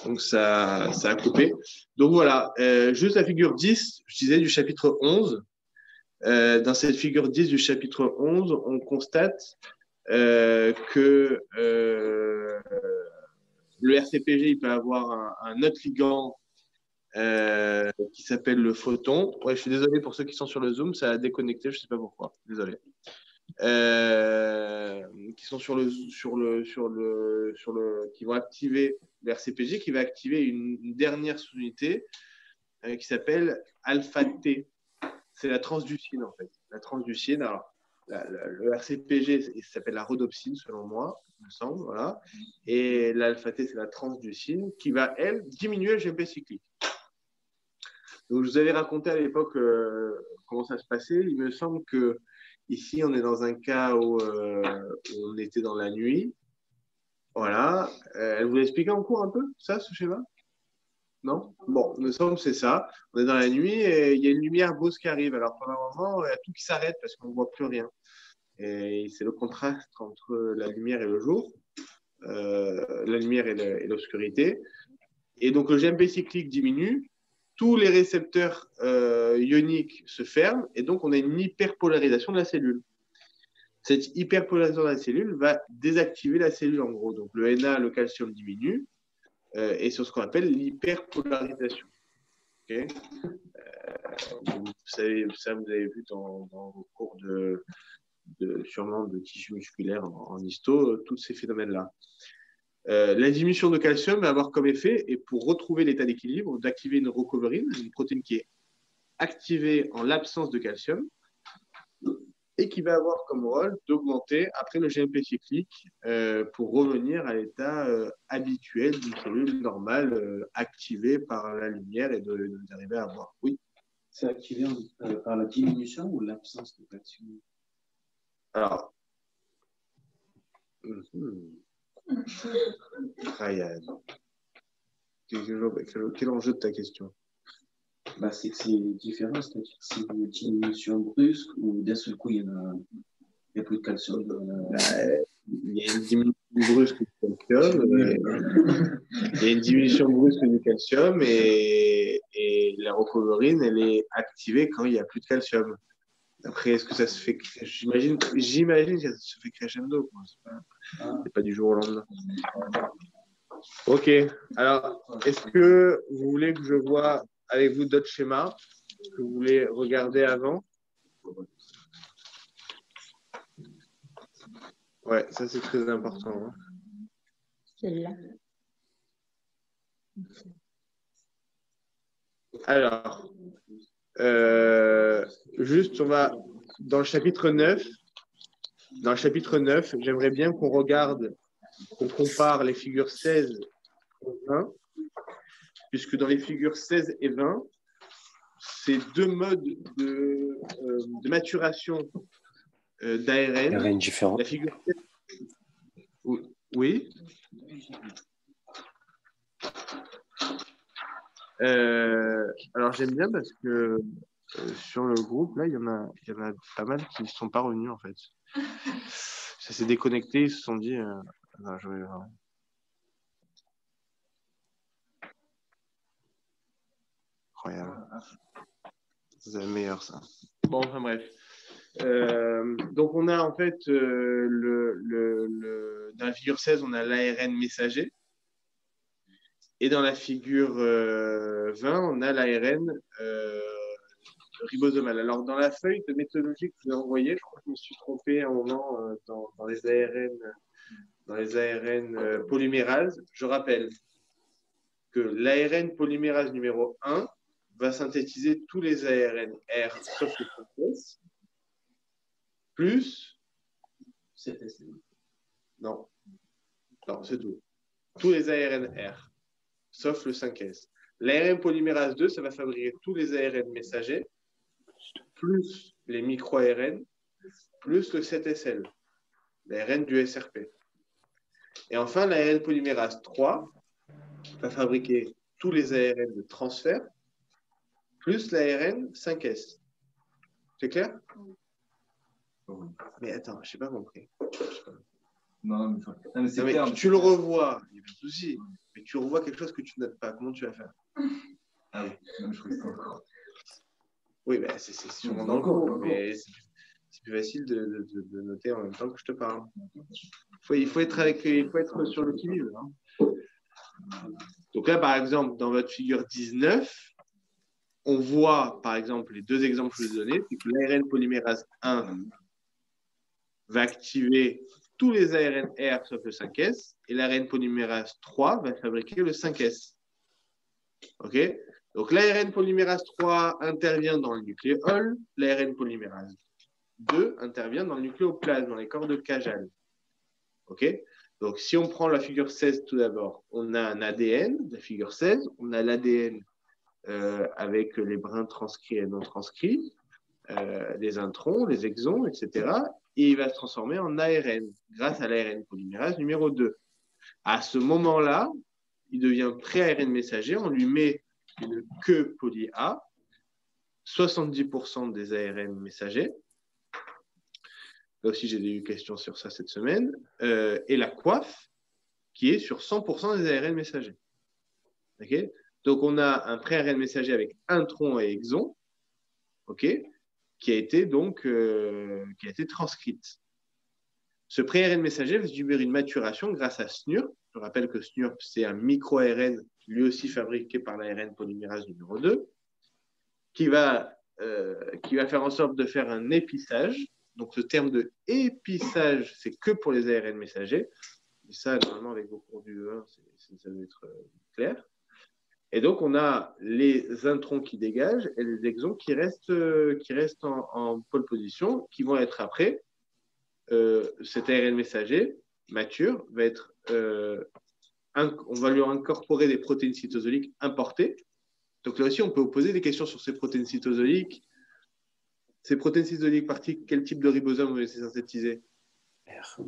Donc, ça a coupé. Donc, voilà. Juste la figure 10, je disais, du chapitre 11. Dans cette figure 10 du chapitre 11, on constate que le RCPG, il peut avoir un autre ligand qui s'appelle le photon. Ouais, je suis désolé pour ceux qui sont sur le Zoom, ça a déconnecté, je ne sais pas pourquoi. Désolé. Qui sont qui vont activer le RCPG, qui va activer une dernière sous-unité qui s'appelle alpha-T. C'est la transducine, en fait. La transducine, alors, le RCPG, ça s'appelle la rhodopsine, selon moi, il me semble, voilà. Et l'alpha-T, c'est la transducine, qui va, elle, diminuer le GMP cyclique. Donc, je vous avais raconté à l'époque comment ça se passait. Il me semble que ici, on est dans un cas où on était dans la nuit. Voilà. Elle vous l'a expliqué en cours un peu, ça, ce schéma? Non? Bon, il me semble que c'est ça. On est dans la nuit et il y a une lumière brusque qui arrive. Alors, pendant un moment, il y a tout qui s'arrête parce qu'on ne voit plus rien. Et c'est le contraste entre la lumière et le jour, la lumière et l'obscurité. Et donc, le GMP cyclique diminue. Tous les récepteurs ioniques se ferment et donc on a une hyperpolarisation de la cellule. Cette hyperpolarisation de la cellule va désactiver la cellule en gros. Donc le Na, le calcium diminue et c'est ce qu'on appelle l'hyperpolarisation. Okay, vous savez, ça vous avez vu dans vos cours sûrement de tissu musculaire en histo, tous ces phénomènes-là. La diminution de calcium va avoir comme effet, et pour retrouver l'état d'équilibre, d'activer une rocoverine, une protéine qui est activée en l'absence de calcium, et qui va avoir comme rôle d'augmenter après le GMP cyclique pour revenir à l'état habituel d'une cellule normale activée par la lumière et d'arriver à voir. Oui. C'est activé par la diminution ou l'absence de calcium? Alors, Ryan, quel enjeu de ta question? Bah, c'est que c'est différent, c'est-à-dire que c'est une diminution brusque ou d'un seul coup il y a plus de calcium. Il y a une diminution brusque du calcium. Il y a une diminution brusque du calcium et la rocoverine, elle est activée quand il n'y a plus de calcium. Après, est-ce que ça se fait? J'imagine que ça se fait crescendo. C'est pas du jour au lendemain. Ok. Alors, est-ce que vous voulez que je vois avec vous d'autres schémas que vous voulez regarder avant? Ouais, ça c'est très important. Hein. Celle-là. Alors, juste, on va dans le chapitre 9. Dans le chapitre 9, j'aimerais bien qu'on regarde, qu'on compare les figures 16 et 20, puisque dans les figures 16 et 20, c'est deux modes de maturation d'ARN. ARN différent. La figure 16, oui. Alors j'aime bien parce que sur le groupe, là, il y en a pas mal qui ne sont pas revenus en fait. Ça s'est déconnecté, ils se sont dit non, je vais... Incroyable. C'est le meilleur ça. Bon, enfin bref. Donc on a en fait dans la figure 16, on a l'ARN messager. Et dans la figure 20, on a l'ARN ribosomal. Alors, dans la feuille de méthodologie que je vous ai envoyée, je crois que je me suis trompé à un moment dans les ARN polymérases. Je rappelle que l'ARN polymérase numéro 1 va synthétiser tous les ARN R sauf le S, plus non, c'est tout. Tous les ARN R, sauf le 5S. L'ARN polymérase 2, ça va fabriquer tous les ARN messagers, plus les micro-ARN, plus le 7SL, l'ARN du SRP. Et enfin, l'ARN polymérase 3 va fabriquer tous les ARN de transfert, plus l'ARN 5S. C'est clair? Mais attends, je n'ai pas compris. Non, mais c'est clair. Tu le revois, il n'y a pas de souci. mais tu revois quelque chose que tu notes pas. Comment tu vas faire? Ah oui, non, je crois que c'est encore. Oui, ben, c'est sûrement dans le cours, mais c'est plus facile de noter en même temps que je te parle. Il faut être sur le qui-vive. Hein. Donc là, par exemple, dans votre figure 19, on voit, par exemple, les deux exemples que je vous ai donnés, c'est que l'ARN polymérase 1 va activer tous les ARN R sauf le 5S, et l'ARN polymérase 3 va fabriquer le 5S. OK? Donc l'ARN polymérase 3 intervient dans le nucléole, l'ARN polymérase 2 intervient dans le nucléoplasme, dans les corps de Cajal. OK? Donc si on prend la figure 16 tout d'abord, on a un ADN, la figure 16, on a l'ADN avec les brins transcrits et non transcrits, les introns, les exons, etc. Et il va se transformer en ARN grâce à l'ARN polymérase numéro 2. À ce moment-là, il devient pré-ARN messager, on lui met une queue poly A, 70% des ARN messagers. Là aussi, j'ai eu questions sur ça cette semaine. Et la coiffe, qui est sur 100% des ARN messagers. Okay? Donc, on a un pré-ARN messager avec intron et exon, okay, qui a été transcrite. Ce pré-ARN messager va subir une maturation grâce à SNURP. Je rappelle que SNURP, c'est un micro-ARN, lui aussi fabriqué par l'ARN polymérase numéro 2, qui va faire en sorte de faire un épissage. Donc, ce terme de épissage, c'est que pour les ARN messagers. Et ça, normalement, avec vos cours du 1, ça doit être clair. Et donc, on a les introns qui dégagent et les exons qui restent en pole position, qui vont être après. Cet ARN messager mature va être, on va lui incorporer des protéines cytosoliques importées. Donc là aussi, on peut vous poser des questions sur ces protéines cytosoliques. Ces protéines cytosoliques parties, quel type de ribosome vous laissez synthétiser? R.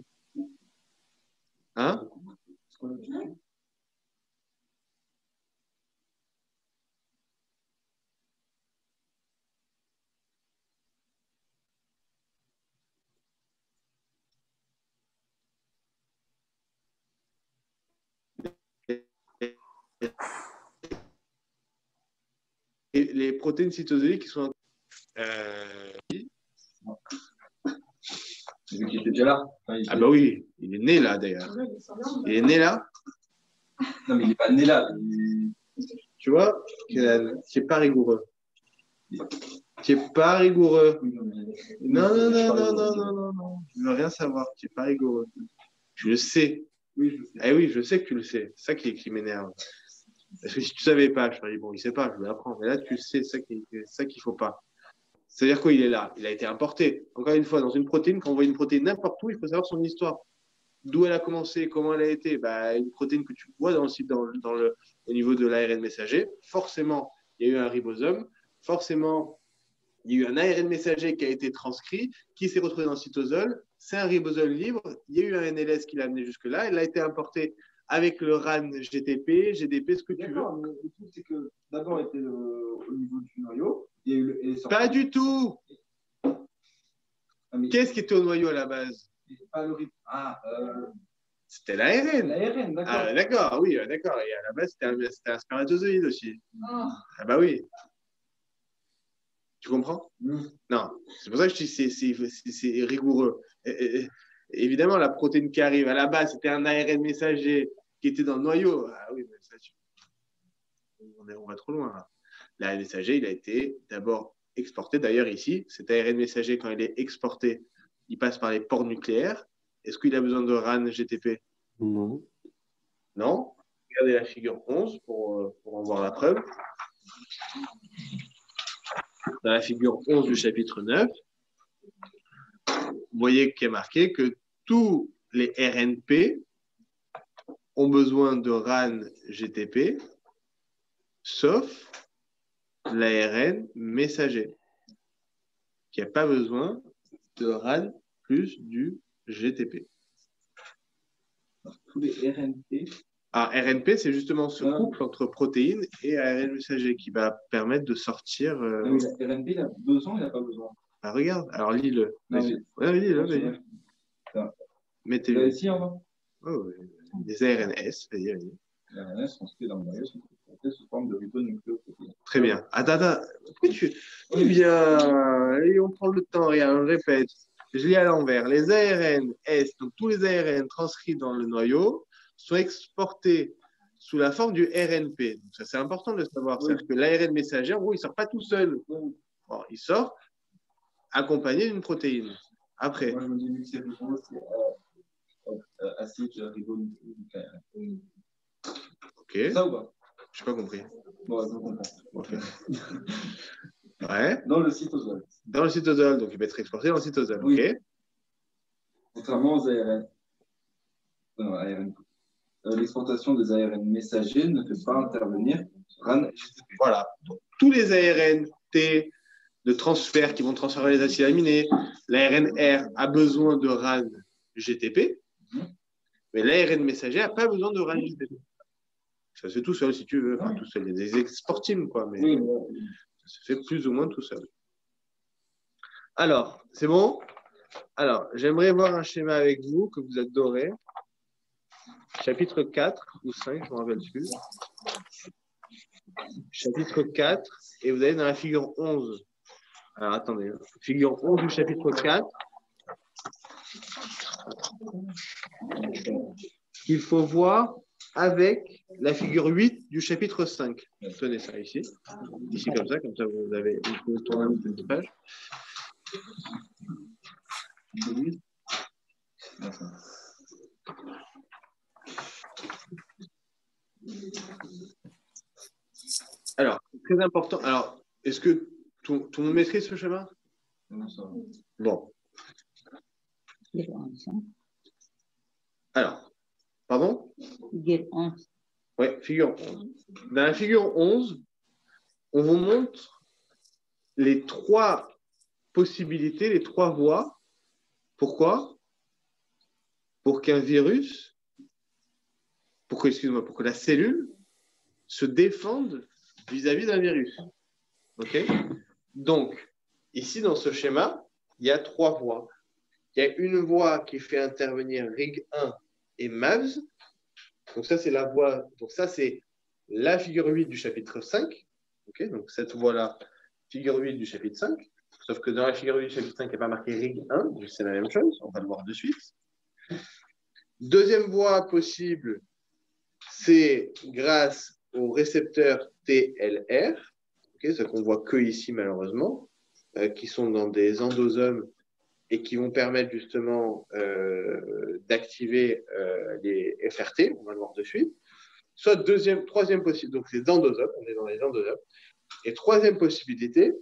Hein? Et les protéines cytosoliques qui sont... C'est lui qui était déjà là. Enfin, Ah bah oui, il est né là d'ailleurs. Il est né là. Non, mais il n'est pas né là. Tu vois, qui n'est pas rigoureux. Qui n'est pas rigoureux. Non. Je ne veux rien savoir. Qui n'est pas rigoureux. Tu le sais. Oui, je sais. Eh oui, je sais que tu le sais. C'est ça qui m'énerve. Parce que si tu ne savais pas, je te dis, bon, il ne sait pas, je vais l'apprendre. Mais là, tu le sais, c'est ça qu'il ne faut pas. C'est-à-dire quoi, il est là. Il a été importé. Encore une fois, dans une protéine, quand on voit une protéine n'importe où, il faut savoir son histoire. D'où elle a commencé, comment elle a été. Une protéine que tu vois au niveau de l'ARN messager, forcément, il y a eu un ribosome. Forcément, il y a eu un ARN messager qui a été transcrit, qui s'est retrouvé dans le cytosol. C'est un ribosome libre. Il y a eu un NLS qui l'a amené jusque-là. Elle a été importée avec le RAN GTP, GDP, ce que tu veux. Mais le truc, c'est que d'abord, il était au niveau du noyau. Il y a eu Pas du tout. Qu'est-ce qui était au noyau à la base? Pas le C'était l'ARN. L'ARN, d'accord. Ah, d'accord, oui, d'accord. Et à la base, c'était un spermatozoïde aussi. Ah bah oui. Tu comprends? Non. C'est pour ça que je dis c'est rigoureux. Évidemment, la protéine qui arrive à la base, c'était un ARN messager qui était dans le noyau. Ah oui, mais ça, on va trop loin là. L'ARN messager, il a été d'abord exporté. D'ailleurs, ici, cet ARN messager, quand il est exporté, il passe par les pores nucléaires. Est-ce qu'il a besoin de RAN GTP? Non. Non. Regardez la figure 11 pour en voir la preuve. Dans la figure 11 du chapitre 9, vous voyez qu'il est marqué que tous les RNP ont besoin de RAN GTP, sauf l'ARN messager, qui n'a pas besoin de RAN plus du GTP. Tous les RNP. RNP, c'est justement ce couple entre protéines et ARN messager qui va permettre de sortir. Oui, la RNP, il a besoin, il n'a pas besoin. Regarde, alors lis-le. Lis-le, vas-y. Mettez-le. Ici, en bas. Des ARNS, vas-y. RNA sont inscrits dans le noyau sont transportés sous forme de ribonucléoprotéines. Très bien. Attends. Pourquoi tu viens et on prend le temps, regarde, on répète. Je lis à l'envers. Les ARN S, donc tous les ARN transcrits dans le noyau, sont exportés sous la forme du RNP. Donc ça, c'est important de le savoir. Oui. C'est-à-dire que l'ARN messager, en gros, il ne sort pas tout seul. Oui. Bon, il sort accompagné d'une protéine. Après. Moi, je me dis, vu que c'est ribo, c'est acide ribonucléaire. Ok. Ça ou pas? Je n'ai pas compris. Bon, je comprends. Ok. Ouais. Dans le cytosol. Dans le cytosol, donc il va être exporté dans le cytosol. Oui. Ok. Contrairement aux ARN. Non, ARN. L'exportation des ARN messagers ne fait pas intervenir RAN. Voilà. Donc, tous les ARN T de transfert qui vont transférer les acides aminés, l'ARN R a besoin de RAN GTP, mais l'ARN messager n'a pas besoin de RAN GTP. Ça se fait tout seul si tu veux. Enfin, tout seul. Il y a des exportines, quoi, mais Oui, ça se fait plus ou moins tout seul. Alors, c'est bon? Alors, j'aimerais voir un schéma avec vous que vous adorez. Chapitre 4 ou 5, je ne me rappelle plus. Chapitre 4, et vous allez dans la figure 11. Alors, attendez. Figure 11 du chapitre 4. Il faut voir avec la figure 8 du chapitre 5. Tenez ça ici. Ici, comme ça vous avez vous pouvez tourner une petite page. Alors, très important. Alors, est-ce que tout le monde maîtrise ce schéma? Bon. Alors, pardon? Figure 11. Oui, figure 11. Dans la figure 11, on vous montre les trois possibilités, les trois voies. Pourquoi? Pour qu'un virus, pour que la cellule se défende vis-à-vis d'un virus. OK? Donc, ici, dans ce schéma, il y a trois voies. Il y a une voie qui fait intervenir RIG1 et MAVS. Donc, ça, c'est la voie. Donc, ça, c'est la figure 8 du chapitre 5. OK? Donc, cette voie-là, figure 8 du chapitre 5. Sauf que dans la figure 8 du chapitre 5, il n'y a pas marqué RIG1. Donc, c'est la même chose. On va le voir de suite. Deuxième voie possible, c'est grâce au récepteur TLR. Okay, ce qu'on voit que ici, malheureusement, qui sont dans des endosomes et qui vont permettre justement d'activer les FRT, on va le voir de suite. Soit troisième possible, donc les endosomes, on est dans les endosomes. Et troisième possibilité,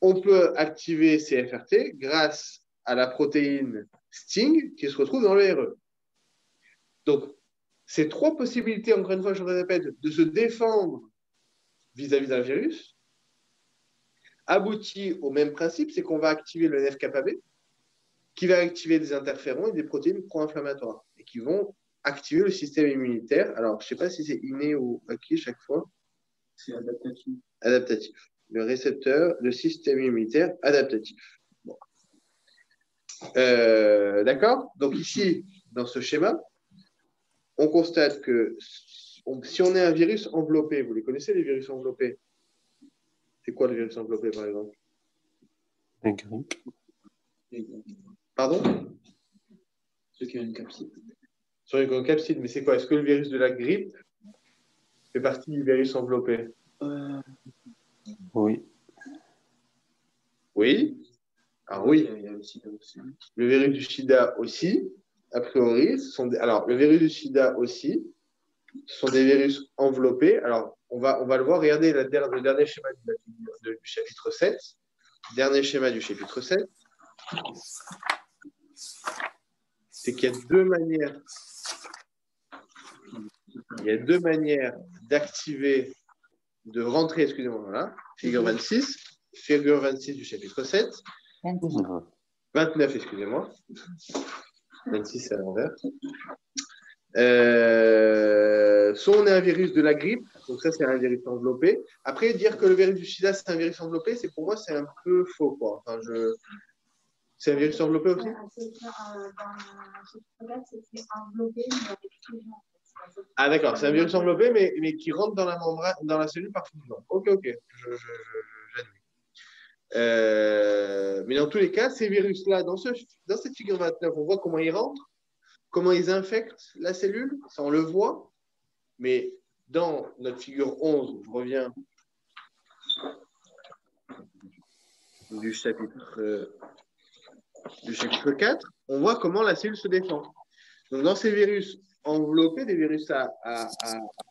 on peut activer ces FRT grâce à la protéine STING qui se retrouve dans le RE. Donc, ces trois possibilités, encore une fois, je le répète, de se défendre vis-à-vis d'un virus, aboutit au même principe, c'est qu'on va activer le NF-kappa B, qui va activer des interférons et des protéines pro-inflammatoires, et qui vont activer le système immunitaire. Alors, je ne sais pas si c'est inné ou acquis chaque fois. C'est adaptatif. Adaptatif. Le récepteur, le système immunitaire adaptatif. Bon. D'accord? Donc ici, dans ce schéma, on constate que si on est un virus enveloppé, vous les connaissez les virus enveloppés? C'est quoi le virus enveloppé, par exemple? La grippe. Pardon? Ceux qui ont une capside. Sur une capside, mais c'est quoi? Est-ce que le virus de la grippe fait partie du virus enveloppé? Oui. Oui. Alors oui. Il y a le sida aussi. Le virus du sida aussi, a priori. Alors, le virus du sida aussi, ce sont des virus enveloppés. Alors, on va le voir. Regardez le dernier schéma du chapitre 7. Dernier schéma du chapitre 7. C'est qu'il y a deux manières. Il y a deux manières d'activer, de rentrer, excusez-moi, voilà, figure 26 du chapitre 7. 29, excusez-moi. 26, c'est à l'envers. Soit on est un virus de la grippe, donc ça c'est un virus enveloppé. Après, dire que le virus du sida c'est un virus enveloppé, c'est pour moi c'est un peu faux, quoi. Enfin, c'est un virus enveloppé aussi? Dans ce chapitre-là, c'était enveloppé, mais avec fusion. Ah, d'accord, c'est un virus enveloppé, mais qui rentre dans la membrane, dans la cellule par fusion. Ok, j'admets. Mais dans tous les cas, ces virus-là, dans cette figure 29, on voit comment ils rentrent, comment ils infectent la cellule, ça on le voit. Mais dans notre figure 11, je reviens du chapitre 4, on voit comment la cellule se défend. Donc, dans ces virus enveloppés, des virus à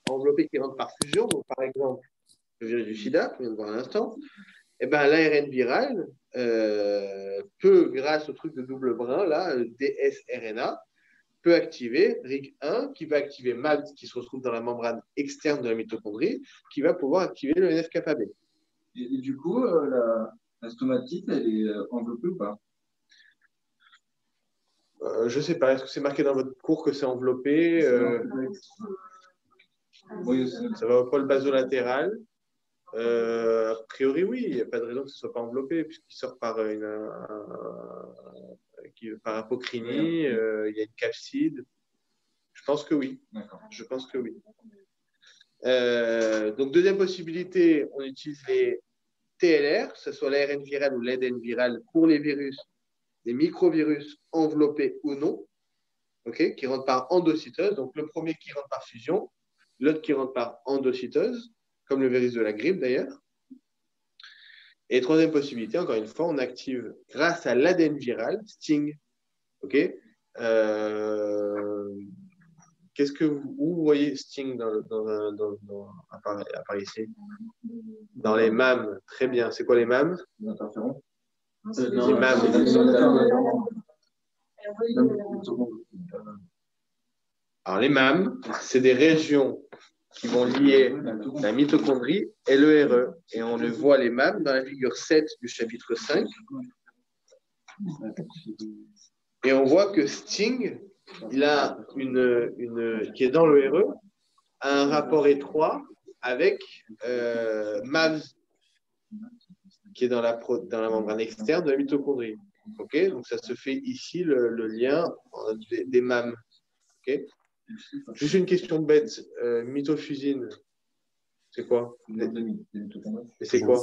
enveloppés qui rentrent par fusion, donc par exemple le virus du sida, qu'on vient de voir à l'instant, eh ben, l'ARN viral peut, grâce au truc de double brin, là, dsRNA, peut activer RIG1, qui va activer MALT, qui se retrouve dans la membrane externe de la mitochondrie, qui va pouvoir activer le NF-kappa B. Et du coup, la stomatite, elle est enveloppée ou pas? Je ne sais pas, est-ce que c'est marqué dans votre cours que c'est enveloppé Oui, ça va au pôle basolatéral. A priori, oui, il n'y a pas de raison que ce ne soit pas enveloppé, puisqu'il sort par par apocrinie, il y a une capside. Je pense que oui. Je pense que oui. Donc, deuxième possibilité, on utilise les TLR, que ce soit l'ARN viral ou l'ADN viral pour les virus, les microvirus enveloppés ou non, okay, qui rentrent par endocytose. Donc, le premier qui rentre par fusion, l'autre qui rentre par endocytose, comme le virus de la grippe d'ailleurs. Et troisième possibilité, encore une fois, on active grâce à l'ADN viral, Sting. Okay, où vous voyez Sting apparaît ici? Dans les MAM, très bien. C'est quoi les MAM? Les MAM. Alors, les MAM, c'est des régions qui vont lier la mitochondrie et le RE. Et on le voit, les MAM, dans la figure 7 du chapitre 5. Et on voit que Sting, il a qui est dans le RE, a un rapport étroit avec MAVS, qui est dans la membrane externe de la mitochondrie. Okay, donc, ça se fait ici, le lien des MAM. Okay. Juste une question bête. Mitofusine, c'est quoi? Et c'est quoi?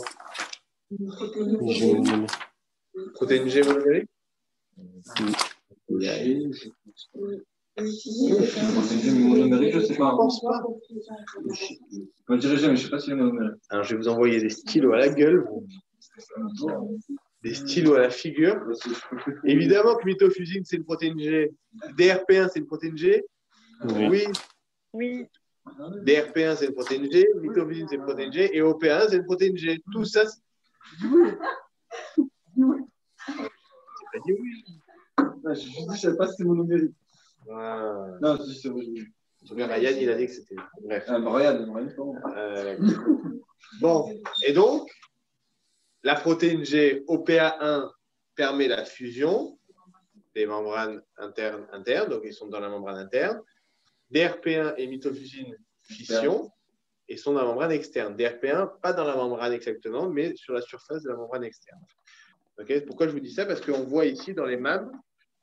Protéine G monomérique? Je sais pas. Je pense pas. Je dirais jamais, je sais pas si c'est monomérique. Alors, je vais vous envoyer des stylos à la gueule. Des stylos à la figure. Évidemment que mitofusine, c'est une protéine G. DRP1, c'est une protéine G. Oui. DRP1, c'est une protéine G. Mitofusine, c'est une protéine G. Et OP1, c'est une protéine G. Tout ça, c'est pas dit oui. Je ne savais pas si c'était monomérique. Non, c'est vrai. Ryan, il a dit que c'était. Bref. Ryan, bon, et donc, la protéine G OPA1 permet la fusion des membranes internes, donc ils sont dans la membrane interne. DRP1 et mitofusine fission et sont dans la membrane externe. DRP1, pas dans la membrane exactement, mais sur la surface de la membrane externe. Okay, pourquoi je vous dis ça? Parce qu'on voit ici dans les MAM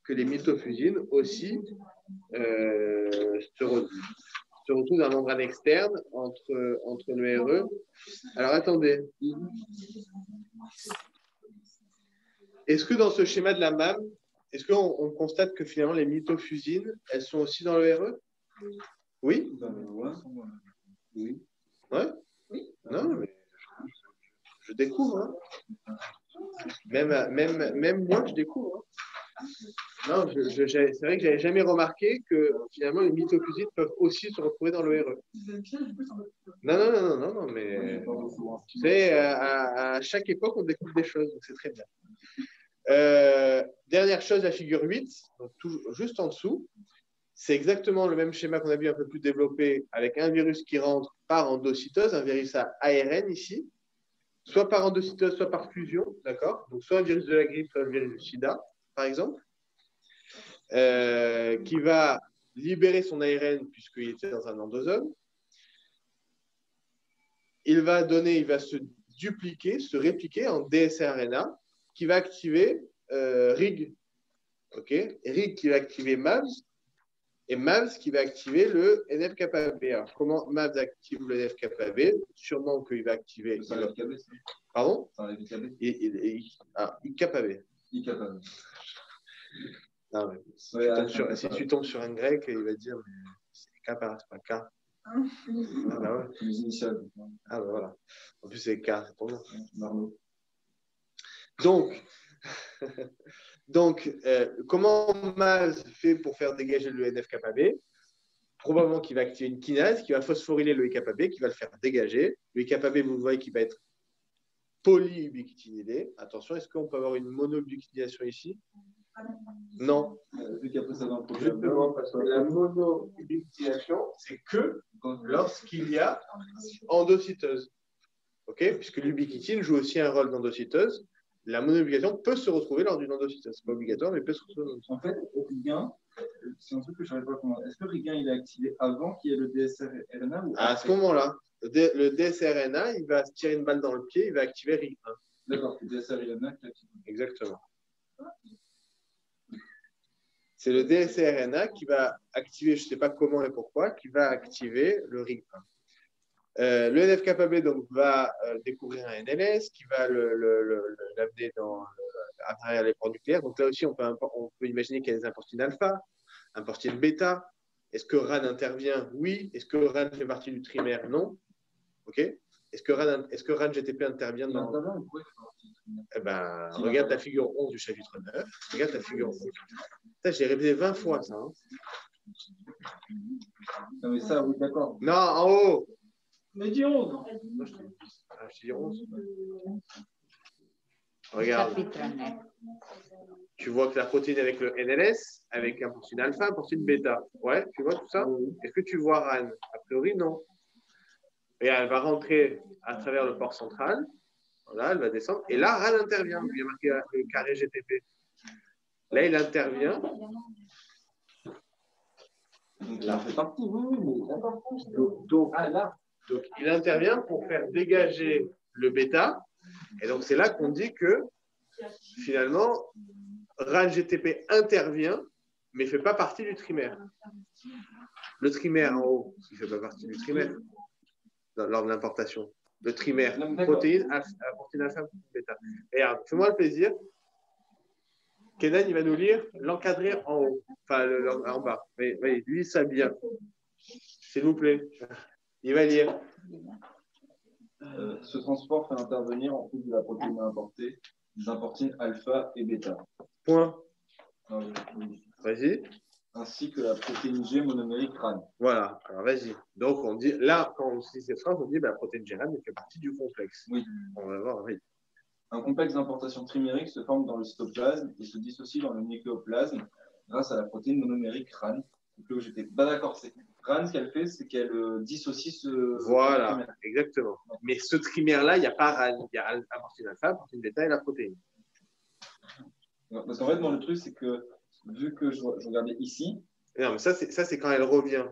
que les mitofusines aussi se retrouvent dans la membrane externe entre le RE. Alors attendez. Est-ce que dans ce schéma de la MAM, est-ce qu'on constate que finalement les mitofusines, elles sont aussi dans le RE? Oui? Oui. Ouais? Oui. Non, mais je découvre. Hein. Même moi, je découvre. Hein. Non, c'est vrai que j'avais jamais remarqué que finalement les mitofusines peuvent aussi se retrouver dans le RE. Non, mais tu sais, à chaque époque, on découvre des choses, donc c'est très bien. Dernière chose, la figure 8, donc juste en dessous, c'est exactement le même schéma qu'on a vu un peu plus développé avec un virus qui rentre par endocytose, un virus à ARN ici, soit par endocytose, soit par fusion, d'accord? Donc soit un virus de la grippe, soit un virus du sida, par exemple, qui va libérer son ARN puisqu'il était dans un endosome. Il va se dupliquer, se répliquer en dsRNA qui va activer RIG. Okay, RIG qui va activer MAVS et MAVS qui va activer le NF-kappa-B. Alors, comment MAVS active le NF-kappa-B? Sûrement qu'il va activer. C'est un IKB, ça. Pardon? C'est un IKB. IKB. IKB. Non, mais Ouais, si tu tombes sur un grec, il va te dire mais c'est kappa, c'est pas K. Ah bah ouais. Les initiales. Ah bah voilà. En plus, c'est K, c'est ton nom. Marlowe. Donc, comment MAVS fait pour faire dégager le NF-kappa-B? Probablement qu'il va activer une kinase qui va phosphoryler le I-kappa-B, qui va le faire dégager. Le I-kappa-B, vous voyez qu'il va être polyubiquitinidé. Attention, est-ce qu'on peut avoir une monoubiquitination ici? Non. Vu qu'après ça va un problème. Justement, parce que la monoubiquitination, c'est que lorsqu'il y a endocytose. Okay, puisque l'ubiquitine joue aussi un rôle d'endocytose, la monopublication peut se retrouver lors d'une endocytose. Ce n'est pas obligatoire, mais peut se retrouver. En fait, Rigain, c'est un truc que je ne savais pas comment. Est-ce que Rigain il est activé avant qu'il y ait le DSR-RNA ou à ce moment-là, le DSR-RNA, il va se tirer une balle dans le pied, il va activer RIG1. D'accord, le DSR-RNA qui active. Exactement. C'est le DSR-RNA qui va activer, je ne sais pas comment et pourquoi, qui va activer le RIG1. Le NF-kappa-B donc, va découvrir un NLS qui va l'amener à travers les ports nucléaires. Donc là aussi, on peut imaginer qu'il y a des importines alpha, importines bêta. Est-ce que RAN intervient? Oui. Est-ce que RAN fait partie du trimère? Non. OK. Est-ce que RAN GTP intervient dans... Eh ben, regarde la figure 11 du chapitre 9. Regarde la figure 11. Ça, j'ai répété 20 fois, ça. Hein. Non, mais ça, oui, d'accord. Non, en haut. Mais dis 11. Non, je dis 11. Regarde. Tu vois que la protéine avec le NLS, avec un portine alpha, un portine bêta. Ouais, tu vois tout ça? Est-ce que tu vois RAN? A priori, non. Et elle va rentrer à travers le port central. Voilà, elle va descendre. Et là, RAN intervient. Il y a marqué le carré GTP. Là, il intervient. Là, fait partie, oui, Donc, il intervient pour faire dégager le bêta. Et donc, c'est là qu'on dit que finalement, RAN GTP intervient, mais ne fait pas partie du trimère. Le trimère en haut, il ne fait pas partie du trimère lors de l'importation. Le trimère, protéine, protéine alpha, bêta. Et alors, fais-moi le plaisir. Kenan, il va nous lire l'encadré en haut, enfin en bas. Oui, lui, ça bien. S'il vous plaît. Il va lire. Ce transport fait intervenir en plus de la protéine importée des importines alpha et bêta. Point. Oui. Vas-y. Ainsi que la protéine G monomérique RAN. Voilà, alors vas-y. Donc on dit, là, quand on dit cette phrase, on dit la protéine G RAN fait partie du complexe. Oui. On va voir, oui. Un complexe d'importation trimérique se forme dans le cytoplasme et se dissocie dans le nucléoplasme grâce à la protéine monomérique RAN. Donc là où j'étais pas d'accord, c'est RAN, ce qu'elle fait, c'est qu'elle dissocie ce. Voilà, trimère. exactement. Mais ce trimère-là, il n'y a pas RAN. Il y a la protéine alpha, la protéine bêta et la protéine. Parce qu'en fait, dans le truc, c'est que vu que je regardais ici. Non, mais ça, c'est quand elle revient.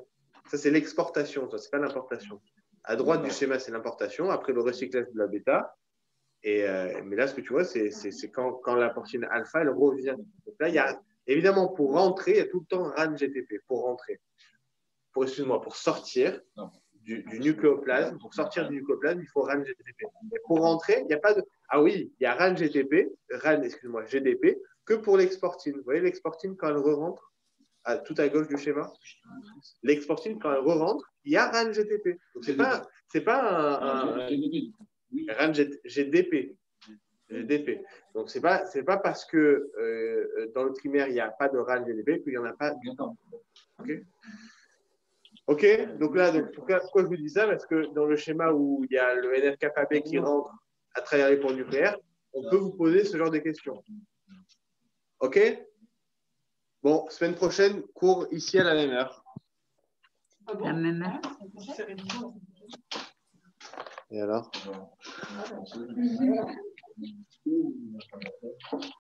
Ça, c'est l'exportation, ce n'est pas l'importation. À droite du schéma, c'est l'importation. Après, le recyclage de la bêta. Mais là, ce que tu vois, c'est quand la protéine alpha, elle revient. Donc là, il y a, évidemment, pour rentrer, il y a tout le temps RAN GTP. Pour rentrer. Pour sortir du nucléoplasme. Pour sortir du nucléoplasme, il faut RAN GTP. Et pour rentrer, il n'y a pas de... Ah oui, il y a RAN GTP, GDP, que pour l'exportine. Vous voyez l'exportine, quand elle re-rentre, tout à gauche du schéma, l'exportine, quand elle re-rentre, il y a RAN GTP. Donc, c'est pas un RAN GDP. Donc, c'est pas parce que dans le trimère, il n'y a pas de RAN GDP qu'il n'y en a pas du temps. OK. Donc là, pourquoi je vous dis ça? Parce que dans le schéma où il y a le NF-kappa-B qui rentre à travers les ponts nucléaires, on peut vous poser ce genre de questions. OK? Bon, semaine prochaine, cours ici à la même heure. La même heure. Et alors?